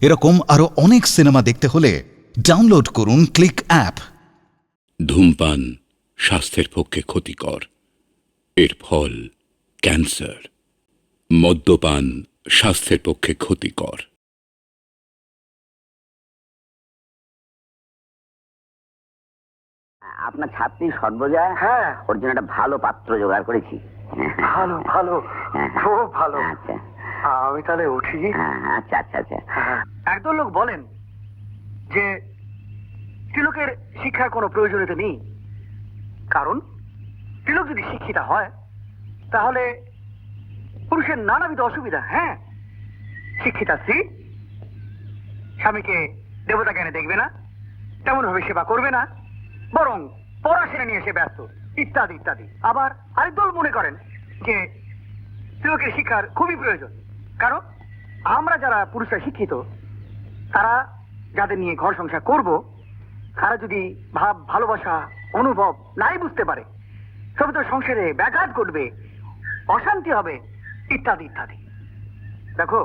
এরকম আরো অনেক সিনেমা দেখতে হলে ডাউনলোড করুন ক্লিক অ্যাপ। ধূমপান স্বাস্থ্যের পক্ষে ক্ষতিকর, এর ফল ক্যান্সার। মদ্যপান স্বাস্থ্যের পক্ষে ক্ষতিকর। আপনার ছাত্রী সর্বজা, হ্যাঁ, ওর জন্য একটা ভালো পাত্র জোগাড় করেছি। ভালো ভালো, খুব ভালো। আচ্ছা আমি তাহলে উঠি। আচ্ছা আচ্ছা আচ্ছা। একদল লোক বলেন যে তিলকের শিক্ষার কোনো প্রয়োজনীয়তা নেই, কারণ তিলক যদি শিক্ষিতা হয় তাহলে পুরুষের নানাবিধ অসুবিধা, হ্যাঁ, শিক্ষিতা স্ত্রী স্বামীকে দেবতা জ্ঞানে দেখবে না, তেমন ভাবে সেবা করবে না, বরং পড়াশোনা নিয়ে সে ব্যস্ত, ইত্যাদি ইত্যাদি। আবার আরেক দল মনে করেন যে তিলকের শিক্ষার খুবই প্রয়োজন, কারণ আমরা যারা পুরুষরা শিক্ষিত, তারা যাদের নিয়ে ঘর সংসার করব, তারা যদি ভাব ভালোবাসা অনুভব নাই বুঝতে পারে, তবে তো সংসারে ব্যাঘাত ঘটবে, অশান্তি হবে, ইত্যাদি ইত্যাদি। দেখো,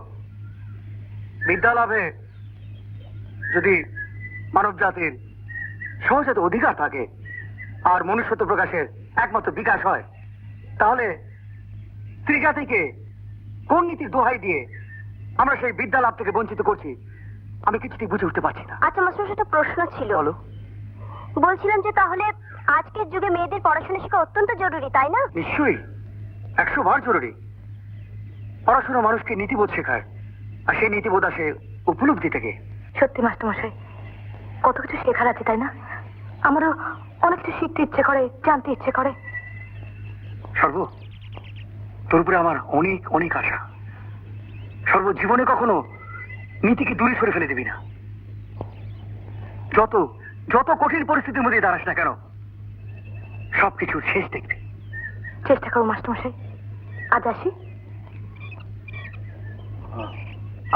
বিদ্যা লাভে যদি মানব জাতির সহজাত অধিকার থাকে আর মনুষ্যত্ব প্রকাশের একমাত্র বিকাশ হয়, তাহলে স্ত্রী জাতিকে কোন নীতির দোহাই দিয়ে আমরা সেই বিদ্যা লাভ থেকে বঞ্চিত করছি, আমি কিছুটি বুঝে উঠতে পারছি না। আচ্ছা মাস্টার, একটা প্রশ্ন ছিল। বলো। বলছিলাম যে তাহলে আজকের যুগে মেয়েদের পড়াশোনা শেখা অত্যন্ত জরুরি, তাই না? নিশ্চয়ই, 100 বার জরুরি। পড়াশোনা মানুষকে নীতিবোধ শেখায়, আর সেই নীতিবোধ আসে উপলব্ধি থেকে। সত্যি মাস্টারমশাই, কত কিছু শেখার আছে, তাই না? আমারও অনেক কিছু শিখতে ইচ্ছে করে, জানতে ইচ্ছে করে। সর্ব, তোর উপরে আমার অনেক অনেক আশা। সর্ব, জীবনে কখনো নীতিকে দূরে সরে ফেলে দিবি না। যত যত কঠিন পরিস্থিতির মধ্যে দাঁড়াস না কেন, সবকিছু শেষ দেখবি। চেষ্টা করো মাস্টারমশাই। আজ আসি।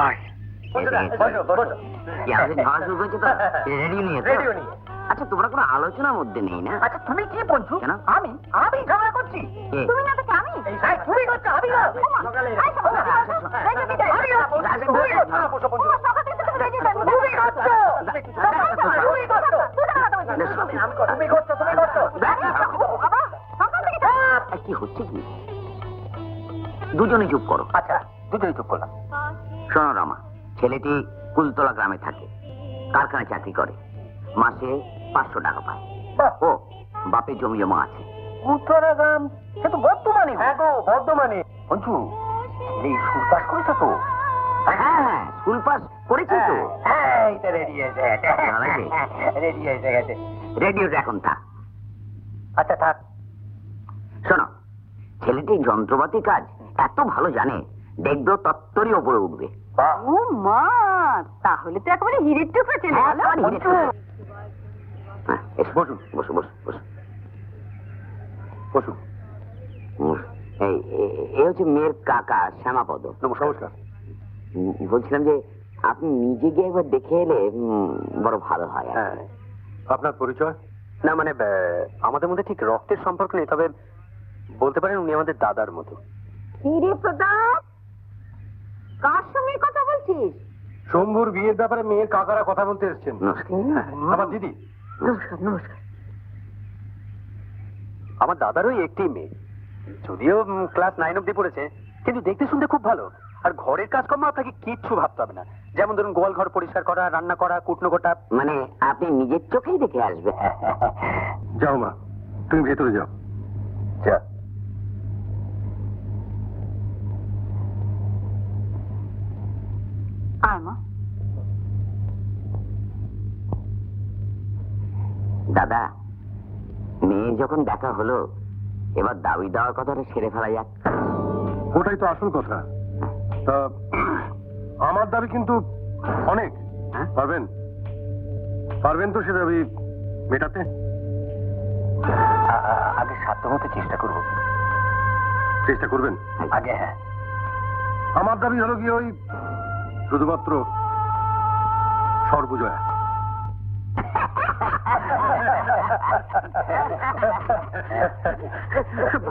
আয়। খাওয়া শুরু করেছে তো? রেডিও নিয়ে তো? আচ্ছা, তোমরা কোনো আলোচনার মধ্যে নেই না? আচ্ছা, তুমি কি বলছো? কেন? আমি আমি ঝগড়া করছি? তুমি না দেখে আমি? তুমি করছো, আমি না। কি হচ্ছে কি? দুজনে চুপ করো। আচ্ছা, দুজনে চুপ করলাম। শোনো রমা, ছেলেটি কুলতলা গ্রামে থাকে, কারখানায় চাকরি করে, মাসে 500 টাকা পায়। ও বাপের জমি জমা আছে। উত্তরা গ্রাম, সে তো বর্ধমানে। হ্যাঁ গো, বর্ধমানে। পঞ্চু, এই স্কুল পাস করেছো তো? হ্যাঁ, স্কুল পাস করেছি তো। হ্যাঁ, এইটা রেডি হয়েছে গেছে। রেডিওটা এখন থাক। আচ্ছা, থাক। শোনো, ছেলেটি যন্ত্রপাতি কাজ এত ভালো জানে, দেখবে তত্তরই ওপরে উঠবে। ও মা, তাহলে তো একেবারে হিরের টুকরো ছেলে। হ্যাঁ, এসো, বসুন, বসো বসো বসো বসুন। এই হচ্ছে মেয়ের কাকা শ্যামাপদ। নমস্কার। বলছিলাম যে আপনি নিজে গিয়ে একবার দেখে এলে বড় ভালো হয়। হ্যাঁ, আপনার পরিচয়? না, মানে আমাদের মধ্যে ঠিক রক্তের সম্পর্ক নেই, তবে বলতে পারেন উনি আমাদের দাদার মতো। হিরে প্রতাপ, কার সঙ্গে কথা বলছিস? শম্ভুর বিয়ের ব্যাপারে মেয়ের কাকারা কথা বলতে এসেছেন। আমার দিদি। নমস্কার নমস্কার। আমার দাদারই একটি মেয়ে, যদিও ক্লাস 9 অব্দি পড়েছে, কিন্তু দেখতে শুনতে খুব ভালো। আর ঘরের কাজকর্ম আপনাকে কিচ্ছু ভাবতে হবে না, যেমন ধরুন গোয়াল ঘর পরিষ্কার করা, রান্না করা, কুটনো কোটা। মানে আপনি নিজের চোখেই দেখে আসবে। যাও মা, তুমি ভেতরে যাও। যা। আর মা, দাদা, মেয়ে যখন দেখা হলো, এবার দাবি দেওয়ার কথাটা সেরে ফেলা যাক। ওটাই তো আসল কথা। তা আমার দাবি কিন্তু অনেক। পারবেন পারবেন তো সে দাবি মেটাতে? আগে সাধ্যমতো চেষ্টা করব। চেষ্টা করবেন আগে? হ্যাঁ, আমার দাবি হলো কি, ওই শুধুমাত্র সর্বজয়া।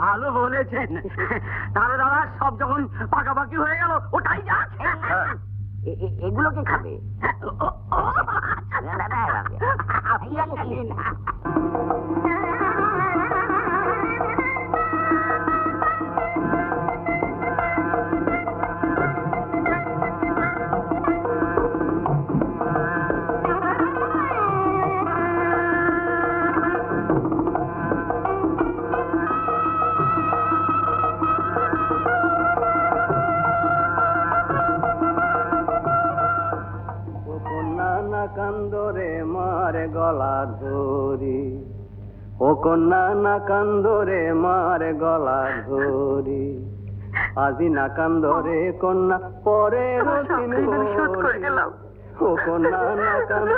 ভালো বলেছেন। তাহলে দাদা, সব যখন পাকাপাকি হয়ে গেল, ওটাই যাক। এগুলোকে খাবে। না, না, না, আপনি আগে খেলেন না। নানা কান্দরে মার গলা ধরি, ও কন্যা না কান্দরে মার গলা ধরি, আজি না কান্দরে কন্যা পরে রতিন বলি, ও কন্যা না কান্দরে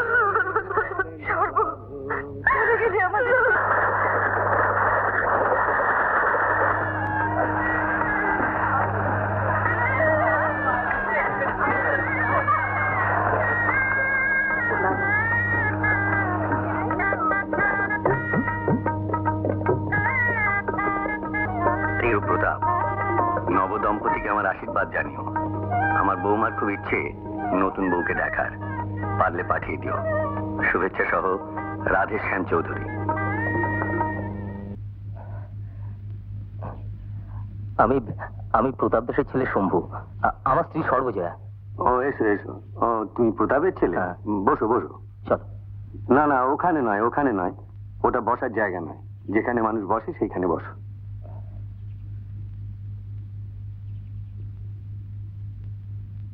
প্রিয় প্রতাপ, নবদম্পতিকে আমার আশীর্বাদ জানিও। আমার বৌমার খুব ইচ্ছে নতুন বউকে দেখার, পারলে পাঠিয়ে দিও। শুভেচ্ছা সহ রাধে শ্যাম চৌধুরী। আমি প্রতাপ দাসের ছেলে শম্ভু, আমার স্ত্রী সর্বজয়া। ও এসো এসো। ও তুমি প্রতাপের ছেলে? বসো বসো। চল। না না, ওখানে নয়, ওখানে নয়, ওটা বসার জায়গা নয়। যেখানে মানুষ বসে সেইখানে বসো।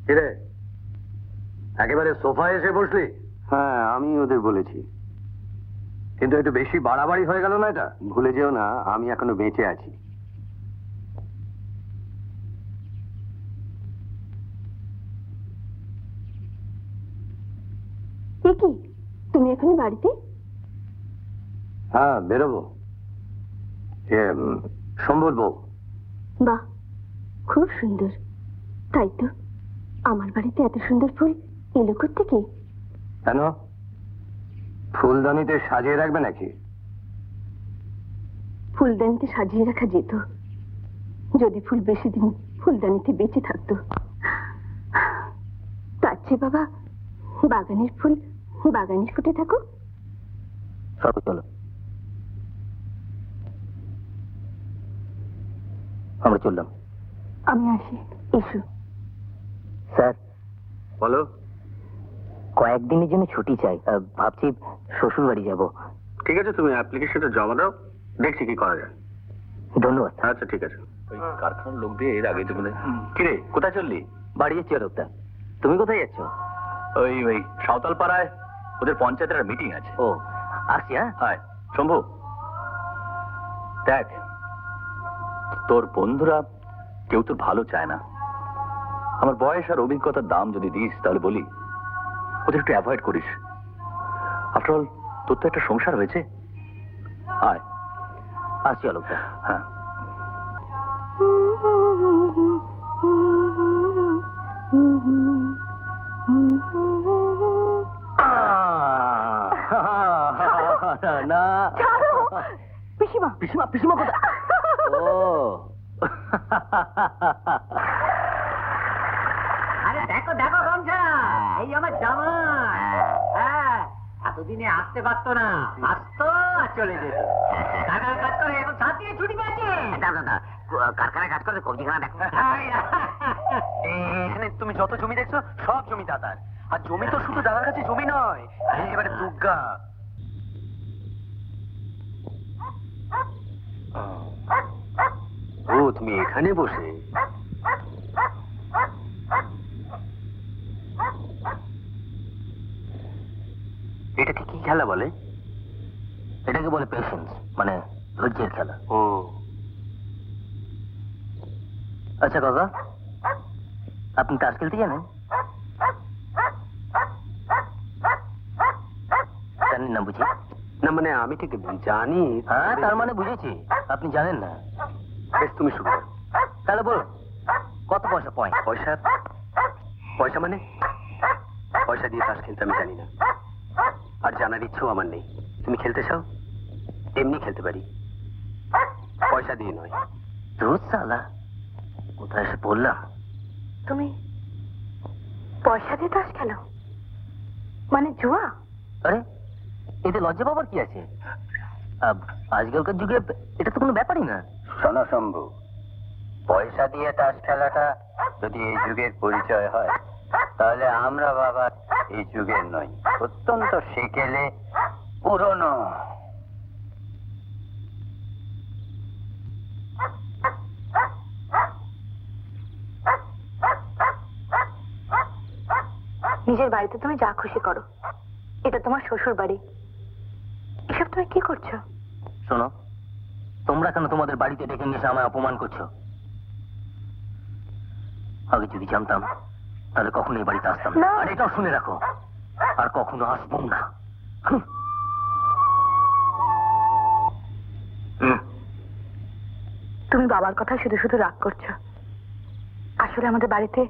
কিরে, একেবারে সোফায় এসে বসলি? হ্যাঁ, আমি ওদের বলেছি। কিন্তু একটু বেশি বাড়াবাড়ি হয়ে গেল না এটা? ভুলে যেও না, আমি এখনো বেঁচে আছি। কি তুমি এখনই বাড়িতে? হ্যাঁ, বেরোবো। শম্ভুর বউ। বাহ, খুব সুন্দর। তাই তো, আমার বাড়িতে এত সুন্দর ফুল এলো কোত্থেকে? কেন, ফুলদানিতে সাজিয়ে রাখবে নাকি? ফুলদানিতে সাজিয়ে রাখা যেত যদি ফুল বেশি দিন ফুলদানিতে বেঁচে থাকতো। তার চেয়ে বাবা, বাগানের ফুল বাগানে ফুটে থাকো। সব চলো, আমরা চললাম। আমি আসি, এসো। স্যার, বলো। কয়েকদিনের জন্য ছুটি চাই, ভাবছি শ্বশুর বাড়ি যাব। ঠিক আছে, তুমি অ্যাপ্লিকেশনটা জমা দাও, দেখছি কি করা যায়। ধন্যবাদ। আচ্ছা, ঠিক আছে। ওই কারখানার লোকদের আগে তো কিরে, কোথায় চললি? বাড়ি যাচ্ছি অলোকদা, তুমি কোথায় যাচ্ছ? ওই সাঁওতাল পাড়ায় ওদের পঞ্চায়েতের একটা মিটিং আছে। ও, আসছি। হ্যাঁ, হায় শম্ভু, দেখ, তোর বন্ধুরা কেউ তোর ভালো চায় না। আমার বয়স আর অভিজ্ঞতার দাম যদি দিস, তাহলে বলি ওদের একটু অ্যাভয়েড করিস। আফটার অল, তোর তো একটা সংসার হয়েছে। আয়। আসছি অলোকদা। হ্যাঁ। না, পিসিমা, পিসিমা, পিসিমা কোথায়? ও, আরে দেখো দেখো রমজা, এই আমার জামাই। হ্যাঁ, এতদিনে আসতে পারতো না, আসতো আর চলে যেত। কারখানায় কাজ করে, এখন সাত দিয়ে ছুটি পেয়েছে। দাদা, কারখানায় কাজ করে কবজিখানা দেখো। এখানে তুমি যত জমি দেখছো সব জমি দাদার। আর জমি তো শুধু দাদার কাছে জমি নয়, এবারে দুর্গা। ও, তুমি এখানে বসে? এটাকে কি খেলা বলে? এটাকে বলে পেশেন্স, মানে ধৈর্যের খেলা। ও আচ্ছা কাকা, আপনি তাস খেলতে জানেন? জানেন না বুঝি? না, মানে আমি ঠিক জানি। হ্যাঁ, তার মানে বুঝেছি আপনি জানেন না। বেশ, তুমি শুরু করো। তাহলে বলুন, কত পয়সা পয়েন্ট? পয়সা? পয়সা মানে? পয়সা দিয়ে তাস খেলতে আমি জানি না, আর জানার ইচ্ছেও আমার নেই। তুমি খেলতে চাও? এমনি খেলতে পারি, পয়সা দিয়ে নয়। ধুর সালা, কোথায় এসে পড়লাম। তুমি পয়সা দিয়ে তাস খেলো মানে জুয়া? আরে এতে লজ্জা পাবার কি আছে? আজকালকার যুগে এটা তো কোনো ব্যাপারই না। শোনো শম্ভু, পয়সা দিয়ে তাস খেলাটা যদি এই যুগের পরিচয় হয়, তাহলে আমরা বাবা এই যুগের নই, অত্যন্ত সেকেলে পুরনো। নিজের বাড়িতে তুমি যা খুশি করো, এটা তোমার শ্বশুর বাড়ি। এসব তুমি কি করছো? শোনো, তোমরা কেন তোমাদের বাড়িতে ডেকে নিয়ে এসে আমায় অপমান করছো? আগে যদি জানতাম তাহলে কখনো এই বাড়িতে আসতাম না। না। আর এটাও শুনে রাখো, আর কখনো আসবো না। তুমি বাবার কথা শুধু শুধু রাগ করছো। আসলে আমাদের বাড়িতে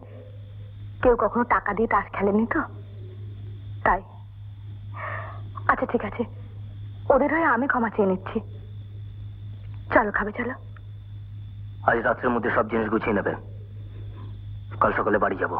কেউ কখনো টাকা দিয়ে তাস খেলেনি তো, তাই। আচ্ছা ঠিক আছে, ওদের হয়ে আমি ক্ষমা চেয়ে নিচ্ছি। চলো খাবে, চলো। আজ রাত্রের মধ্যে সব জিনিস গুছিয়ে নেবে, কাল সকালে বাড়ি যাব।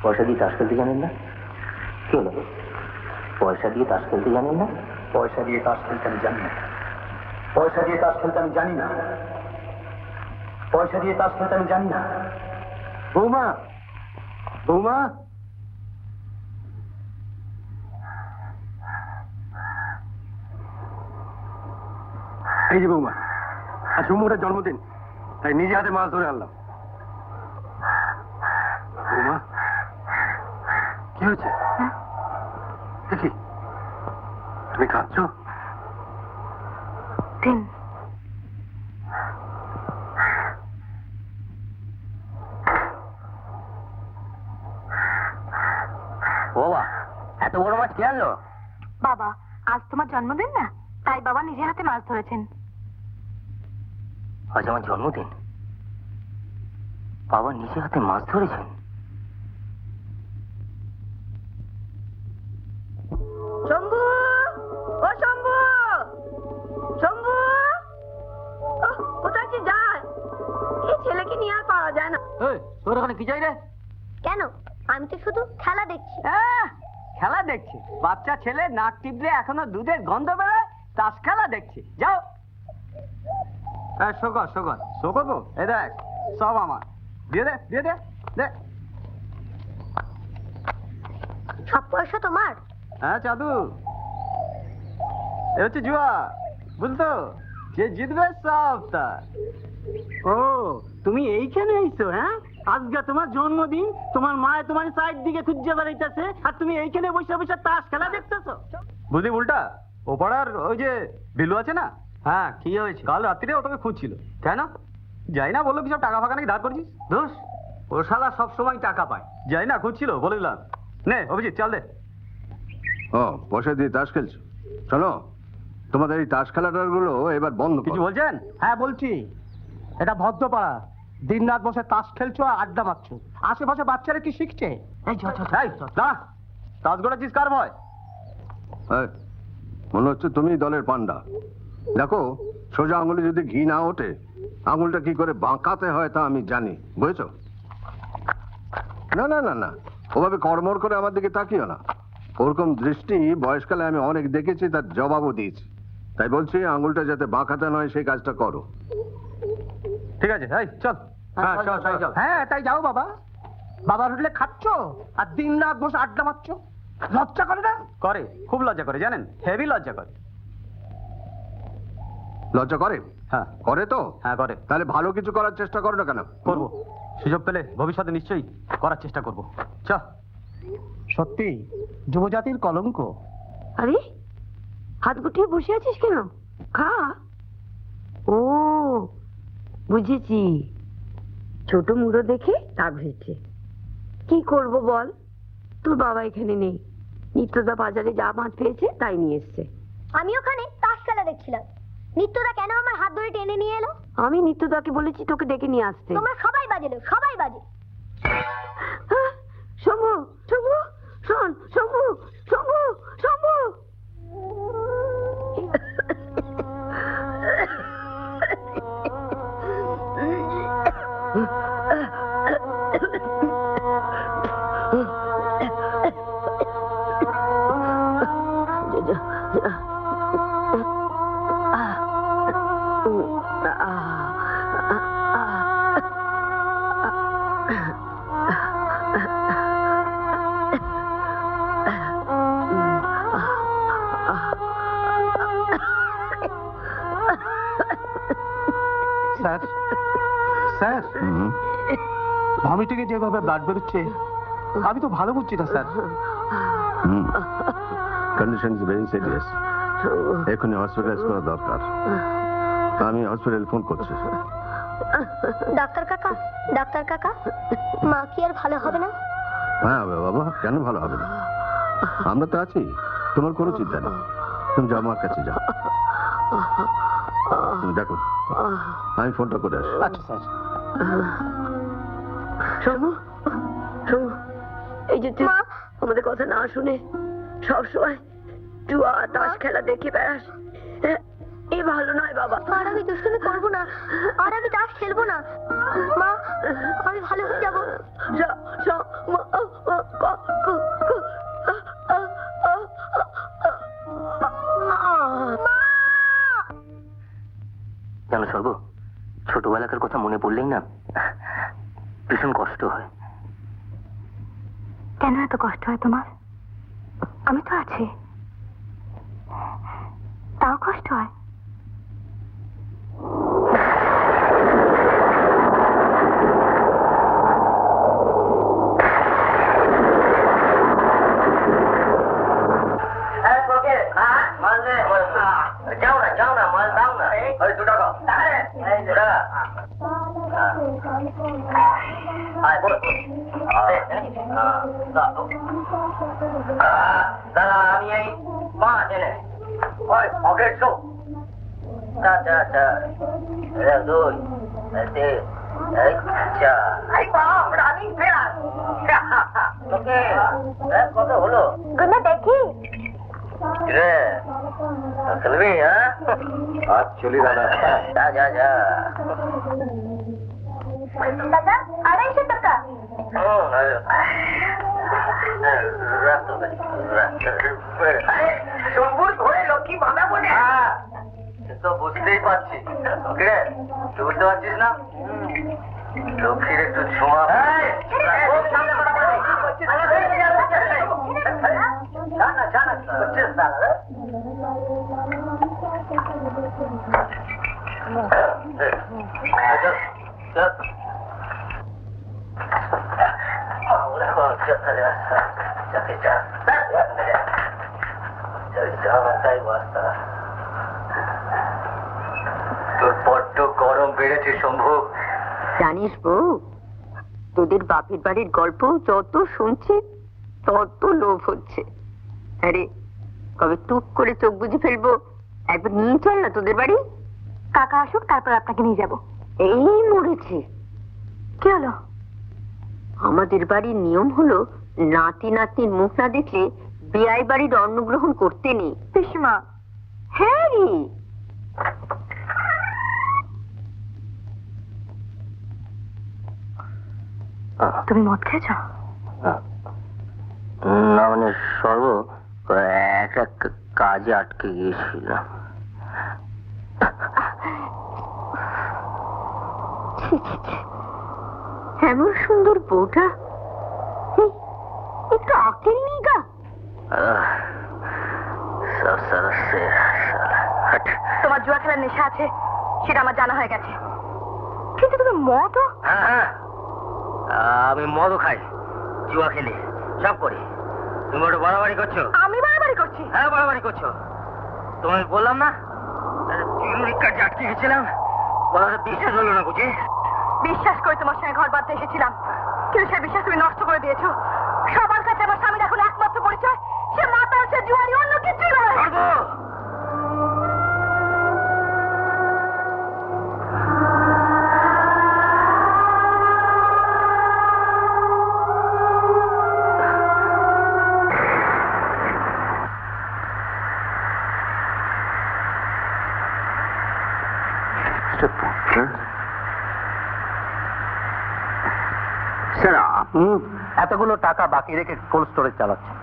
পয়সা দিয়ে তাস খেলতে জানেন না? কি হলো? পয়সা দিয়ে তাস খেলতে জানেন না? পয়সা দিয়ে তাস খেলতে আমি জানি না। পয়সা দিয়ে তাস খেলতে আমি জানি না। পয়সা দিয়ে তাস খেলতে আমি জানি না। বৌমা, বৌমা, এই যে বৌমা, আজ ঝুমুরের জন্মদিন, তাই নিজে হাতে মাছ ধরে আনলাম। বৌমা, কি হয়েছে? দেখি, তুমি কাঁদছো? দিন। বাবা, এত বড় মাছ কে আনলো? বাবা, আজ তোমার জন্মদিন না, তাই বাবা নিজে হাতে মাছ ধরেছেন। আজ আমার জন্মদিন, বাবা নিজে হাতে মাছ ধরেছেন। শম্ভু, ও শম্ভু, শম্ভু, কোথায় কি যায়? এই ছেলেকে নিয়ে আর পাওয়া যায় না। তোর ওখানে কি চাই রে? কেন? আমি তো শুধু খেলা দেখছি। খেলা দেখছে? বাচ্চা ছেলে নাক টিপলে এখনো দুধের গন্ধ বেরোয়, তাস খেলা দেখছে। যাও। শোকর শোকর শোকর গো, এ দেখ সব আমার। দিয়ে দে, দিয়ে দে, দে। সব পয়সা তোমার? হ্যাঁ চাদু, এ হচ্ছে জুয়া, বুঝতো? যে জিতবে সব তার। ও, তুমি এইখানে আইছো? হ্যাঁ, আজকে তোমার জন্মদিন, তোমার মায়ে তোমার সাইড দিকে খুঁজে বেড়াইতেছে, আর তুমি এইখানে বসে বসে তাস খেলা দেখতেছো। বুঝলি উল্টা, ও পাড়ার ওই যে বিলু আছে না? হ্যাঁ, কি হয়েছে? কাল রাত্রিরে ও তোকে খুঁজছিল। কেন? যাই না, বললো কি সব টাকা ফাঁকা নাকি ধার করছিস? দোষ, ও শালা সবসময় টাকা পায়। যাই না, খুঁজছিল, বলে দিলাম। নে অভিজিৎ, চাল দে। ও, পয়সা দিয়ে তাস খেলছো? শোনো, তোমাদের এই তাস খেলাটার গুলো এবার বন্ধ কিছু করো। বলছেন? হ্যাঁ বলছি, এটা ভদ্রপাড়া। দিন রাত বসে তাস খেলছো আর আড্ডা মারছো। আশেপাশে বাচ্চারা কি শিখছে? এই না, তাস গোড়াচ্ছিস কার ভয়? এই, মনে হচ্ছে তুমি দলের পান্ডা। দেখো, সোজা আঙুলে যদি ঘি না ওঠে, আঙুলটা কি করে বাঁকাতে হয় তা আমি জানি, বুঝেছো? না না না না, ওভাবে কড়মড় করে আমার দিকে তাকিও না। ওরকম দৃষ্টি বয়সকালে আমি অনেক দেখেছি, তার জবাবও দিয়েছি। তাই বলছি, আঙুলটা যাতে বাঁকাতে নয় সেই কাজটা করো। ঠিক আছে, এই চল। হ্যাঁ চল চল চল। হ্যাঁ, তাই যাও বাবা। বাবার হোটেলে খাচ্ছ আর দিন রাত বসে আড্ডা মারছো, লজ্জা করে না? করে, খুব লজ্জা করে, জানেন? হেভি লজ্জা করে। লজ্জা করে? হ্যাঁ করে তো? হ্যাঁ করে। তাহলে ভালো কিছু করার চেষ্টা করো না কেন? করবো, সুযোগ পেলে ভবিষ্যতে নিশ্চয়ই করার চেষ্টা করবো। চ। সত্যি যুবজাতির কলঙ্ক। আরে, হাত গুটিয়ে বসে আছিস কেন? খা। ও, বুঝেছি, ছোট মুড়ো দেখে রাগ হয়েছে। কি করব বল, তোর বাবা এখানে নেই। নিত্যদা বাজারে যা মাছ পেয়েছে তাই নিয়ে এসছে। আমি ওখানে তাস খেলা দেখছিলাম। নিত্যদা কেন আমার হাত ধরে টেনে নিয়ে এলো? আমি নিত্যদাকে বলেছি তোকে ডেকে নিয়ে আসতে। তোমরা সবাই বাজে লোক, সবাই বাজে। শম্ভু, শম্ভু, শোন, শম্ভু, শম্ভু, শম্ভু। স্যার, স্যার, ভমি থেকে যেভাবে ব্লাড বেরোচ্ছে আমি তো ভালো বুঝছি না sir. Condition is very serious, এখনই হসপিটালাইজ করা দরকার। আমি হসপিটাল ফোন করছি। ডাক্তার কাকা, ডাক্তার কাকা, মা কি আর ভালো হবে না? হ্যাঁ হবে বাবা, কেন ভালো হবে না? আমরা তো আছি, তোমার কোনো চিন্তা নেই। তুমি যাও, আমার কাছে যাও। তুমি দেখো, আমি ফোনটা করে আসি। আচ্ছা স্যার। শম্ভু, শম্ভু, এই যে তুই আমাদের কথা না শুনে সবসময় জুয়া তাস খেলা দেখে বেড়াস, এই ভালো নয় বাবা। আর আমি দুষ্টুমি করবো না, আর আমি তাস খেলবো না। মা, আমি ভালো হয়ে যাবো। জানো সর্ব, ছোটবেলাকার কথা মনে পড়লেই না ভীষণ কষ্ট হয়। কেন এত কষ্ট হয় তোমার? আমি তো আছি, তাও কষ্ট হয়। যাও না, যাও না, মাল দাও না। ওই 2 টাকা, 2 টাকা। দাদা আমি এই 5 এনে ওই পকেট শো। আচ্ছা আচ্ছা, 2 3 4 রানিং ফেরার। ওকে, কত হলো? গুনা দেখি। রে চলবি? হ্যাঁ আজ চলি দাদা। যা যা যা। দাদা 250 টাকা। শম্ভুর ঘরে লক্ষ্মী বাঁধা বলে। তো বুঝতেই পারছি। ওকে, তুই বুঝতে পারছিস না? লক্ষ্মীর একটু ছোঁয়া। তোর বড্ড গরম বেড়েছে শম্ভু। জানিস বউ, তোদের বাপের বাড়ির গল্প যত শুনছি তত লোভ হচ্ছে। আরে কবে টুক করে চোখ বুঝে ফেলবো, একবার নিয়ে চল না তোদের বাড়ি। কাকা আসুক, তারপর আপনাকে নিয়ে যাব। এই মরেছে। কি হলো? আমাদের বাড়ির নিয়ম হলো নাতি নাতনির মুখ না দেখলে বিয়াই বাড়ির অন্নগ্রহণ করতে নেই। পিসমা, হ্যাঁ রে। তুমি মদ খেয়েছ? না মানে সর্ব একটা কাজে আটকে গিয়েছিলাম। এমন সুন্দর বউটা, একটু আকেল নেই গা। তোমার জুয়া খেলার নেশা আছে সেটা আমার জানা হয়ে গেছে, কিন্তু তুমি মদও? হ্যাঁ, আমি মদও খাই, জুয়া খেলি, সব করি। তুমি ওটা বাড়াবাড়ি করছো। আমি বাড়াবাড়ি করছি? হ্যাঁ বাড়াবাড়ি করছো। তোমায় বললাম না ইউরিক কার্ডে আটকে গেছিলাম, বলাটা বিশ্বাস হলো না বুঝি। বিশ্বাস করে তোমার সঙ্গে ঘর বাঁধতে এসেছিলাম, কিন্তু সে বিশ্বাস তুমি নষ্ট করে দিয়েছো। সবার কাছে আমার স্বামীর এখন একমাত্র পরিচয় সে মাতাল, সে জুয়ারি, অন্য কিছুই নয়। স্যার, আপনি এতগুলো টাকা বাকি রেখে কোল্ড স্টোরেজ চালাচ্ছেন।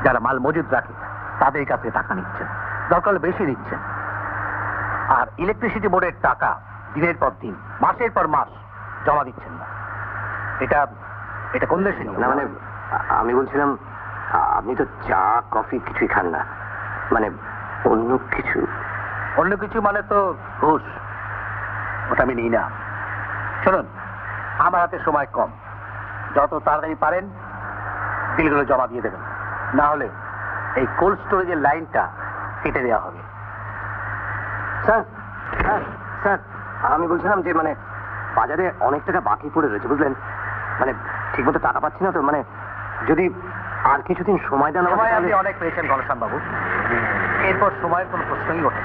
যারা মাল মজুদ রাখে তাদের কাছে টাকা নিচ্ছেন, দরকার হলে বেশি নিচ্ছেন। আর ইলেকট্রিসিটি বোর্ডের টাকা দিনের পর দিন, মাসের পর মাস জমা দিচ্ছেন না। এটা এটা কোন দেশে না? মানে আমি বলছিলাম, আপনি তো চা কফি কিছুই খান না, মানে অন্য কিছু। অন্য কিছু মানে তো ঘুষ, ওটা আমি নিই না। শুনুন, আমার হাতে সময় কম, যত তাড়াতাড়ি পারেন বিলগুলো জমা দিয়ে দেবেন, না হলে এই কোল্ড স্টোরেজের লাইনটা কেটে দেওয়া হবে। স্যার, স্যার, আমি বলছিলাম যে মানে বাজারে অনেক টাকা বাকি পড়ে রয়েছে, বুঝলেন? মানে ঠিকমতো টাকা পাচ্ছি না তো, মানে যদি আর কিছুদিন সময় দেন। সময় আপনি অনেক পেয়েছেন ঘনশ্যাম বাবু, এরপর সময়ের কোনো প্রশ্নই ওঠে।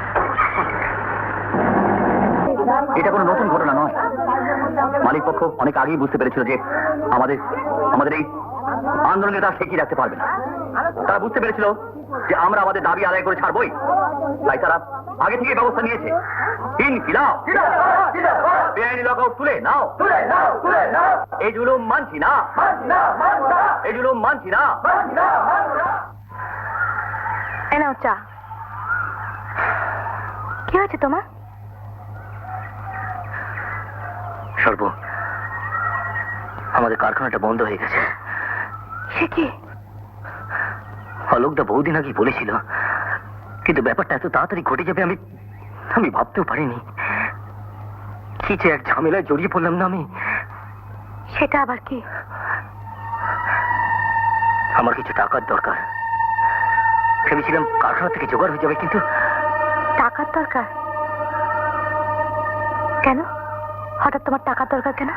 এটা কোনো নতুন ঘটনা নয়। মালিক পক্ষ অনেক আগেই বুঝতে পেরেছিল যে আমাদের এই আন্দোলনে তারা ঠেকিয়ে রাখতে পারবে না। তারা বুঝতে পেরেছিল যে আমরা আমাদের দাবি আদায় করে ছাড়বই, তাই তারা আগে থেকে ব্যবস্থা নিয়েছে। বেআইনি লকআউট তুলে নাও, এই জুলুম মানছি না, এই জুলুম মানছি না। এই নাও চা। কি হয়েছে তোমার? সর্ব, আমাদের কারখানাটা বন্ধ হয়ে গেছে। সে কি? অলোকদা বহুদিন আগে বলেছিল, কিন্তু ব্যাপারটা এত তাড়াতাড়ি ঘটে যাবে আমি ভাবতেও পারিনি। কি যে এক ঝামেলায় জড়িয়ে পড়লাম না আমি। সেটা আবার কি? আমার কিছু টাকার দরকার। ভেবেছিলাম কারখানা থেকে জোগাড় হয়ে যাবে, কিন্তু টাকার দরকার কেন? হঠাৎ তোমার টাকার দরকার কেন?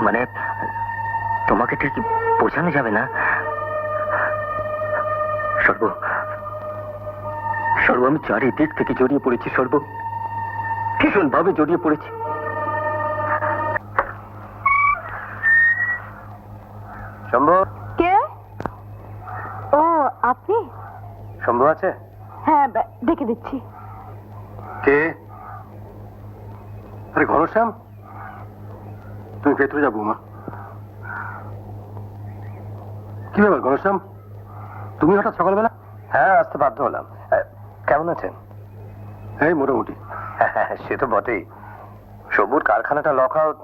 মানে তোমাকে ঠিক বোঝানো যাবে না। সর্ব, আমি চারিদিক থেকে জড়িয়ে পড়েছি সর্ব, ভীষণ ভাবে জড়িয়ে পড়েছি। শম্ভু। কে? ও আপনি? শম্ভু আছে? হ্যাঁ, ডেকে দিচ্ছি। কে? আরে ঘনশ্যাম, তুমি ভেতরে যাবো মা। কি ব্যাপার ঘনশ্যাম, তুমি হঠাৎ সকালবেলা? হ্যাঁ, আসতে বাধ্য হলাম। কেমন আছেন? এই মোটামুটি। সে তো বটেই। শম্ভুর কারখানাটা লক আউট,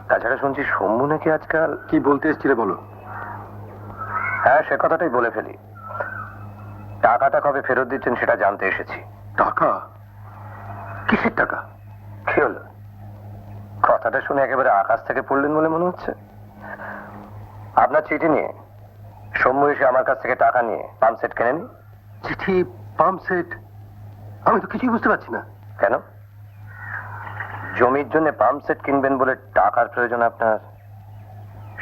তাছাড়া শুনছি শম্ভু নাকি আজকাল। কি বলতে এসছিলে বলো? হ্যাঁ, সে কথাটাই বলে ফেলি। টাকাটা কবে ফেরত দিচ্ছেন সেটা জানতে এসেছি। টাকা? কিসের টাকা? কি হলো? কথাটা শুনে একেবারে আকাশ থেকে পড়লেন বলে মনে হচ্ছে। আপনার চিঠি নিয়ে শম্ভু এসে আমার কাছ থেকে টাকা নিয়ে পাম্প সেট কেনেনি। চিঠি? Pump set? আমি তো কিছুই বুঝতে পারছি না। কেন? জমির জন্য পাম্প সেট কিনবেন বলে টাকার প্রয়োজন আপনার,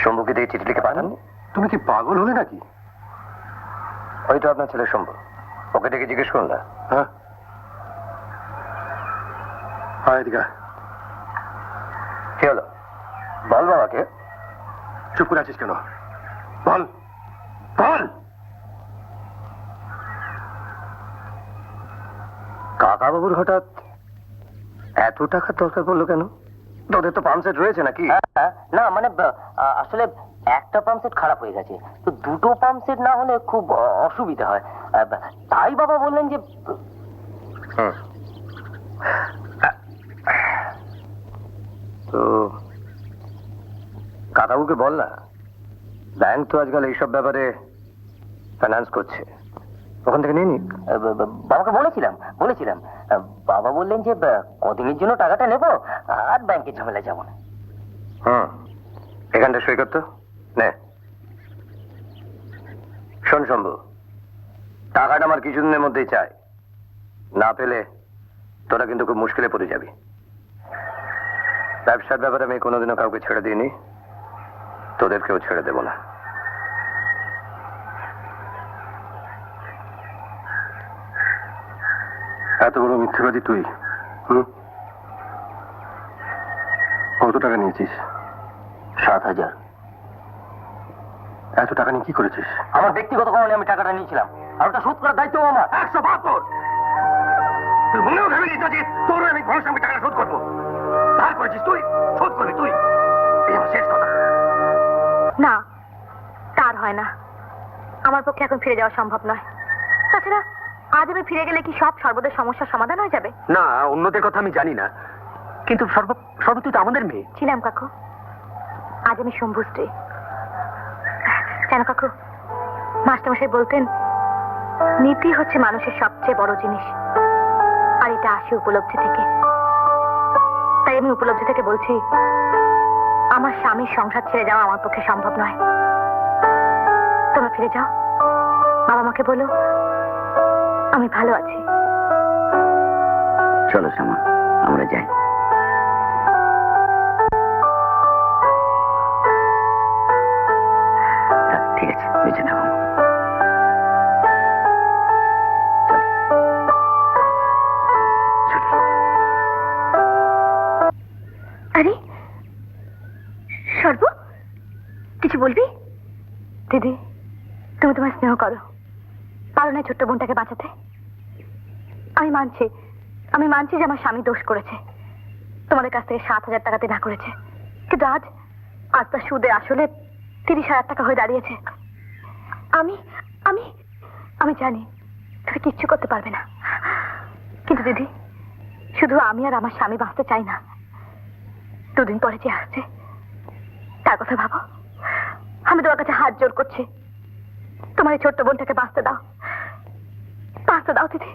শম্ভুকে দিয়ে চিঠি লিখে পাঠাননি? তুমি কি পাগল হলে নাকি? ওই তো আপনার ছেলে শম্ভু, ওকে ডেকে জিজ্ঞেস করুন না। হ্যাঁ, এদিকে। কি হলো বল বাবাকে। চুপ করে আছিস কেন? বল বল। কাকা বাবুর হঠাৎ এত টাকার দরকার পড়লো কেন? তোদের তো পাম্প সেট রয়েছে নাকি? না, মানে আসলে একটা পাম্প সেট খারাপ হয়ে গেছে, তো দুটো পাম্প সেট না হলে খুব অসুবিধা হয়। তাই বাবা বললেন যে তো কাকাবুকে বল না, ব্যাংক তো আজকাল এইসব ব্যাপারে ফাইন্যান্স করছে, ওখান থেকে নিয়ে নি। বাবাকে বলেছিলাম বাবা বললেন যে কদিনের জন্য টাকাটা নেবো আর ব্যাংকের ঝামেলা যাবো না। এখানটা সই করতো নে। শোন শম্ভু, টাকাটা আমার কিছুদিনের মধ্যেই চাই, না পেলে তোরা কিন্তু খুব মুশকিলে পড়ে যাবি। ব্যবসার ব্যাপারে আমি কোনোদিনও কাউকে ছেড়ে দিইনি, তোদেরকেও ছেড়ে দেব না। এত বড় মিথ্যেবাদী তুই? কত টাকা নিয়েছিস? 7,000। এত টাকা নিয়ে কি করেছিস? আমার ব্যক্তিগত কারণে আমি টাকাটা নিয়েছিলাম, আর ওটা শোধ করার দায়িত্ব আমার। 172। তুই মনেও ভেবে নিস না যে তোর আমি ঘরের সঙ্গে টাকা শোধ করবো। ধার করেছিস তুই, শোধ করবি তুই। এই আমার শেষ কথা। না, তার হয় না। আমার পক্ষে এখন ফিরে যাওয়া সম্ভব নয়। তাছাড়া আজ আমি ফিরে গেলে কি সব সর্বদের সমস্যার সমাধান হয়ে যাবে? না, অন্যদের কথা আমি জানি না, কিন্তু সর্বতুই তো আমাদের মেয়ে। ছিলাম কাকু, আজ আমি শম্ভু স্ত্রী। কেন কাকু, মাস্টারমশাই বলতেন নীতি হচ্ছে মানুষের সবচেয়ে বড় জিনিস, আর এটা আসে উপলব্ধি থেকে। তাই আমি উপলব্ধি থেকে বলছি, আমার স্বামীর সংসার ছেড়ে যাওয়া আমার পক্ষে সম্ভব নয়। তোমরা ফিরে যাও, বাবা মাকে বলো আমি ভালো আছি। চলো শ্যামা, আমরা যাই। ঠিক আছে, বেঁচে থাকো। আরে সর্ব, কিছু বলবি? দিদি, তুমি তোমার স্নেহ করো, পারো না ছোট্ট বোনটাকে বাঁচাতে? আমি মানছি যে আমার স্বামী দোষ করেছে, তোমাদের কাছ থেকে 7,000 টাকা দেনা করেছে, কিন্তু আজ তার সুদে আসলে 30,000 টাকা হয়ে দাঁড়িয়েছে। আমি আমি আমি জানি তুমি কিচ্ছু করতে পারবে না, কিন্তু দিদি, শুধু আমি আর আমার স্বামী বাঁচতে চাই না। 2 দিন পরে যে আসছে তার কথা ভাবো। আমি তোমার কাছে হাত জোর করছি, তোমার এই ছোট্ট বোনটাকে বাঁচতে দাও, বাঁচতে দাও দিদি।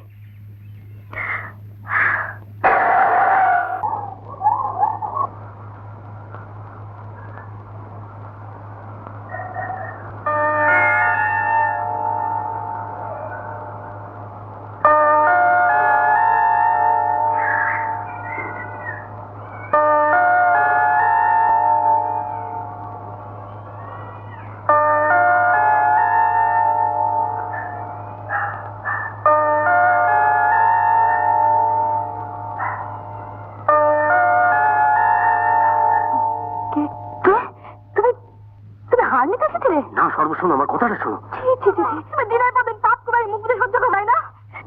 না সর্ব, শোনো আমার কথাটা শোনো। তুমি দিনের পর দিন পাপ করে মুখ দিয়ে সহ্য করবে না?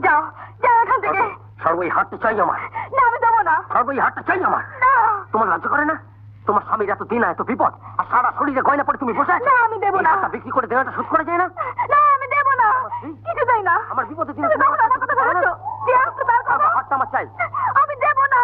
যাও যাও এখান থেকে। সর্ব, এই হাতটা চাই আমার। না, আমি দেবো না। সর্ব, এই হাতটা চাই আমার। না, তোমার লজ্জা করে না? তোমার স্বামীর এত দিন এত বিপদ, আর সারা শরীরে গয়না পরে তুমি বসে আছো। না, আমি দেবো না। বিক্রি করে দেওয়াটা শোধ করে যায় না? না, আমি দেবো না, কিছু চাই না। আমার বিপদের দিনে তুমি কখন আমার কথা ভেবেছো? দিয়ে আসতে তার কথা। হাতটা আমার চাই। আমি দেবো না।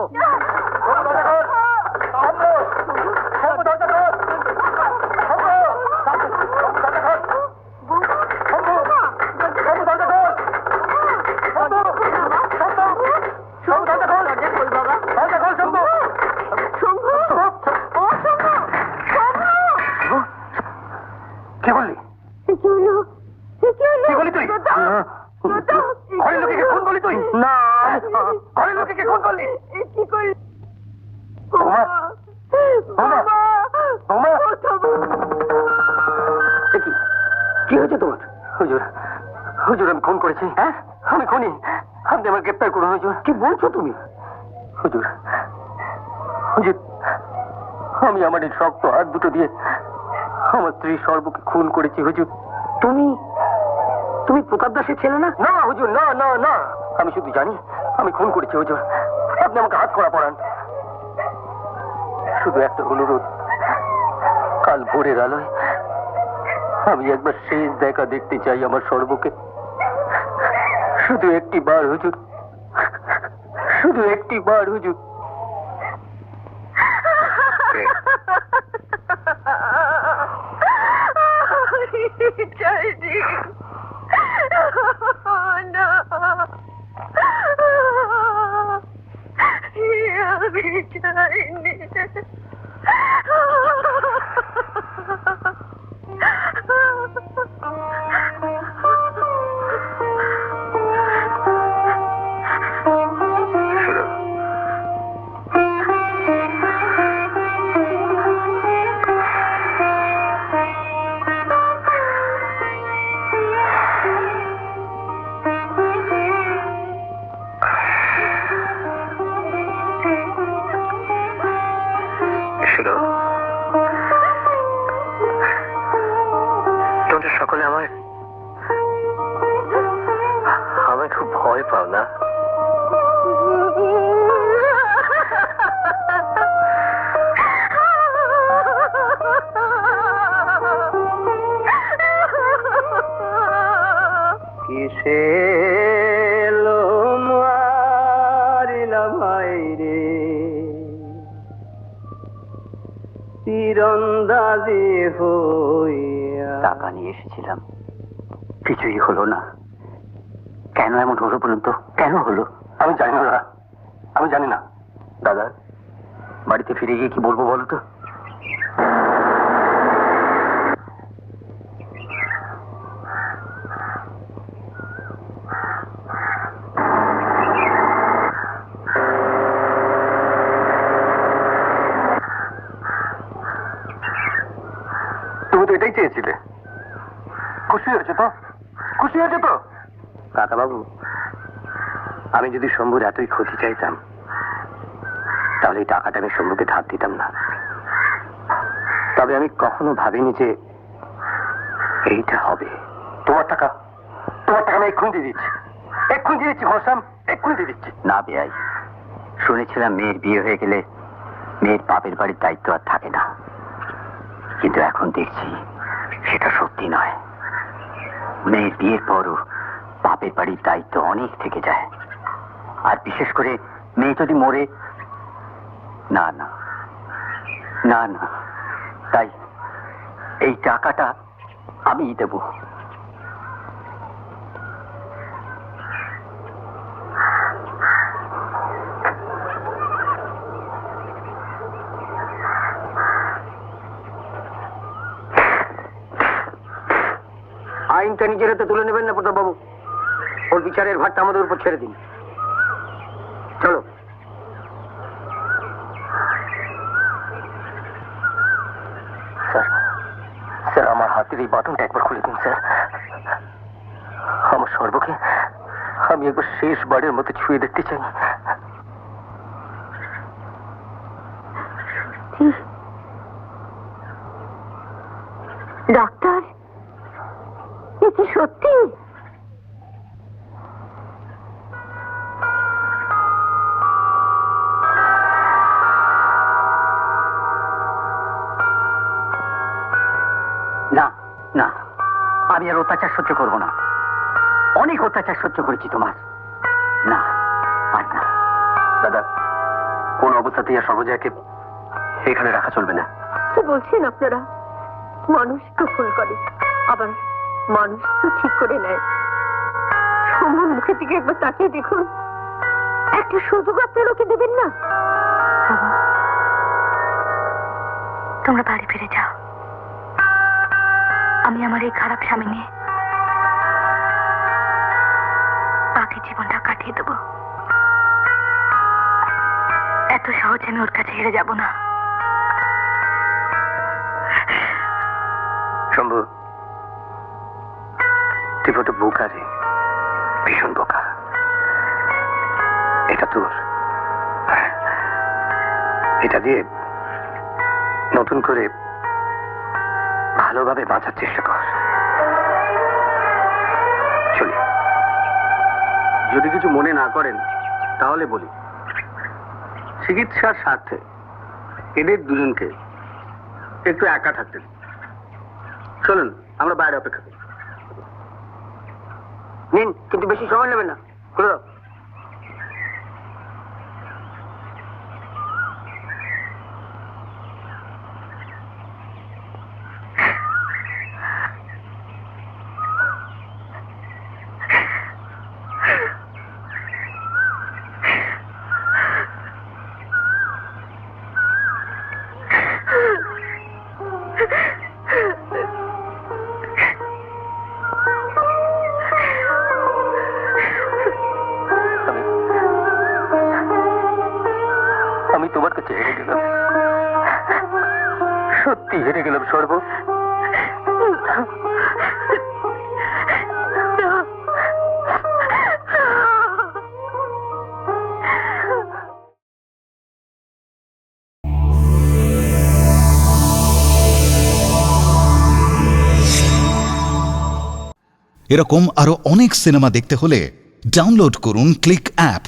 কে বললি? কি বলি তুই? ঘরের লোকে ফোন করলি তুই? না, ঘরের লোকে ফোন করলি? কি করলি? কি হয়েছে তোমার? হুজুর, হুজুর আমি খুন করেছি। হ্যাঁ, আমি খুনি। আপনি আমার গ্রেপ্তার করুন হুজুর। কি বলছো তুমি? হুজুর, হুজুর, আমি আমার এই শক্ত হাত দুটো দিয়ে আমার স্ত্রী সর্বকে খুন করেছি হুজুর। তুমি প্রতাপ দাসের ছেলে না? না হুজুর, না না না, আমি শুধু জানি আমি খুন করেছি হুজুর। আপনি আমাকে হাত করা পড়ান। শুধু একটা অনুরোধ, কাল ভোরের আলোয় আমি একবার শেষ দেখা দেখতে চাই আমার সর্বকে। শুধু একটি বার হুজুর, শুধু একটি বার হুজুর। চাইনি না, আমি চাইনি। সকলে আমায় খুব ভয় পাও না? কিসে মারিলাম রে তীরন্দাজি হইয়া। টাকা নিয়ে এসেছিলাম, কিছুই হলো না। কেন এমন হলো বলুন তো, কেন হলো? আমি জানি না দাদা, আমি জানি না। দাদা, বাড়িতে ফিরে গিয়ে কি বলবো বলো তো? তুমি তো এটাই চেয়েছিলে। খুশি হয়েছে তো? খুশি হয়েছে তো? কাকা বাবু, আমি যদি শম্ভুর এতই ক্ষতি চাইতাম তাহলে এই টাকাটা আমি শম্ভুকে ধার দিতাম না। তবে আমি কখনো ভাবিনি যে এইটা হবে। তোমার টাকা আমি এক্ষুনি দিয়ে দিচ্ছি, এক্ষুনি দিয়ে দিচ্ছি ঘনশ্যাম, এক্ষুনি দিয়ে দিচ্ছি। না বেয়াই, শুনেছিলাম মেয়ের বিয়ে হয়ে গেলে মেয়ের বাপের বাড়ির দায়িত্ব আর থাকে না, কিন্তু এখন দেখছি সেটা সত্যি নয়। মেয়ের বিয়ের পরও বাপের বাড়ির দায়িত্ব অনেক থেকে যায়, আর বিশেষ করে মেয়ে যদি মরে। না না না না, তাই এই টাকাটা আমিই দেব। আইনটা নিজের হাতে তুলে নেবেন না প্রতাপ বাবু, ওর বিচারের ভারটা আমাদের উপর ছেড়ে দিন। চলো। স্যার, আমার হাতের এই বাটনটা একবার খুলে দিন স্যার। আমার সর্বকে আমি একবার শেষবারের মতো ছুঁয়ে দেখতে চাই। ডাক্তার, এ কি সত্যি? না না, আমি আর অত্যাচার সহ্য করবো না। অনেক অত্যাচার সহ্য করেছি তোমার। না, আর না। দাদা, কোন অবস্থাতেই আর সর্বজয়াকে এখানে রাখা চলবে না। কি বলছেন আপনারা? মানুষ তো ভুল করে, আবার মানুষ তো ঠিক করে নেয়। শম্ভুর মুখের দিকে একবার তাকিয়ে দেখুন, একটা সুযোগ আপনারা ওকে দেবেন না? তোমরা বাড়ি ফিরে যাও, আমি আমার এই খারাপ স্বামী নিয়ে বাকি জীবনটা কাটিয়ে দেবো। এত সহজে আমি ওর কাছে হেরে যাব না। শম্ভু, তুই কত বোকা রে, ভীষণ বোকা। এটা তোর, এটা দিয়ে নতুন করে ভালোভাবে বাঁচার চেষ্টা কর। চলি। যদি কিছু মনে না করেন তাহলে বলি, চিকিৎসার স্বার্থে এদের দুজনকে একটু একা থাকতে দিন। চলুন, আমরা বাইরে অপেক্ষা করি। নিন, কিন্তু বেশি সময় নেবেন না। খুলে দাও। আমি তোমার কাছে হেরে গেলাম, সত্যি হেরে গেলাম সর্ব। এরকম আরো অনেক সিনেমা দেখতে হলে ডাউনলোড করুন ক্লিক অ্যাপ।